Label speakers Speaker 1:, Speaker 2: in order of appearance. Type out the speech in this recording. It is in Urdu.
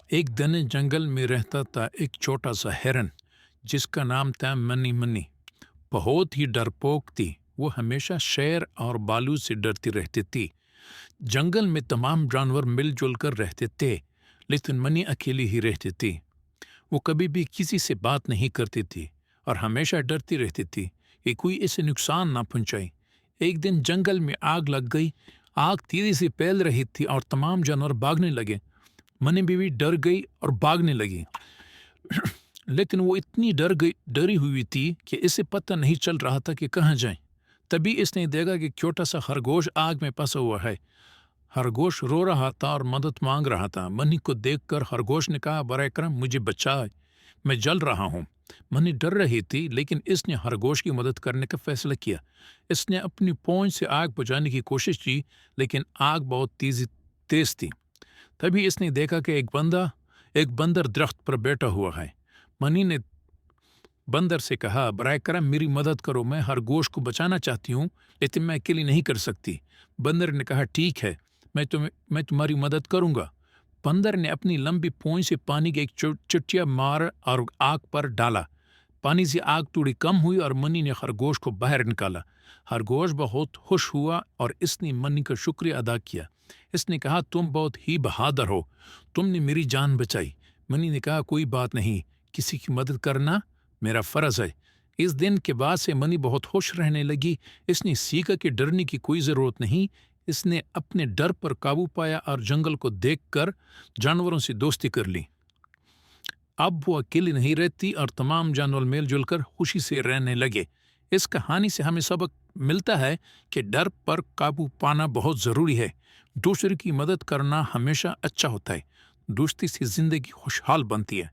Speaker 1: ایک گھنے جنگل میں رہتا تھا ایک چھوٹا سا ہرن جس کا نام تھا منی منی۔ بہت ہی ڈرپوک تھی، وہ ہمیشہ شیر اور بالو سے ڈرتی رہتی تھی۔ جنگل میں تمام جانور مل جل کر رہتے تھے، لیکن منی اکیلی ہی رہتی تھی۔ وہ کبھی بھی کسی سے بات نہیں کرتی تھی اور ہمیشہ ڈرتی رہتی تھی کہ کوئی اسے نقصان نہ پہنچائے۔ ایک دن جنگل میں آگ لگ گئی، آگ تیزی سے پھیل رہی تھی اور تمام جانور بھاگنے لگے۔ منی بیوی ڈر گئی اور بھاگنے لگی، لیکن وہ اتنی ڈری ہوئی تھی کہ اسے پتہ نہیں چل رہا تھا کہ کہاں جائیں۔ تبھی اس نے دیکھا کہ چھوٹا سا خرگوش آگ میں پھنسا ہوا ہے۔ خرگوش رو رہا تھا اور مدد مانگ رہا تھا۔ منی کو دیکھ کر خرگوش نے کہا، برائے کرم مجھے بچائے، میں جل رہا ہوں۔ منی ڈر رہی تھی، لیکن اس نے خرگوش کی مدد کرنے کا فیصلہ کیا۔ اس نے اپنی پونچھ سے آگ بجھانے کی کوشش کی، لیکن آگ بہت تیز تھی۔ تبھی اس نے دیکھا کہ ایک بندر درخت پر بیٹھا ہوا ہے۔ منی نے بندر سے کہا، برائے کرم میری مدد کرو، میں خرگوش کو بچانا چاہتی ہوں، لیکن میں اکیلی نہیں کر سکتی۔ بندر نے کہا، ٹھیک ہے، میں تمہاری مدد کروں گا۔ بندر نے اپنی لمبی پونچھ سے پانی کی ایک چٹیا مار اور آگ پر ڈالا۔ پانی سے آگ تھوڑی کم ہوئی اور منی نے خرگوش کو باہر نکالا۔ خرگوش بہت خوش ہوا اور اس نے منی کا شکریہ ادا کیا۔ اس نے کہا، تم بہت ہی بہادر ہو، تم نے میری جان بچائی۔ منی نے کہا، کوئی بات نہیں، کسی کی مدد کرنا میرا فرض ہے۔ اس دن کے بعد سے منی بہت خوش رہنے لگی۔ اس نے سیکھا کہ ڈرنے کی کوئی ضرورت نہیں۔ اس نے اپنے ڈر پر قابو پایا اور جنگل کو دیکھ کر جانوروں سے دوستی کر لی۔ اب وہ اکیلی نہیں رہتی اور تمام جانور مل جل کر خوشی سے رہنے لگے۔ اس کہانی سے ہمیں سبق ملتا ہے کہ ڈر پر قابو پانا بہت ضروری ہے۔ دوسرے کی مدد کرنا ہمیشہ اچھا ہوتا ہے۔ دوستی سے زندگی خوشحال بنتی ہے۔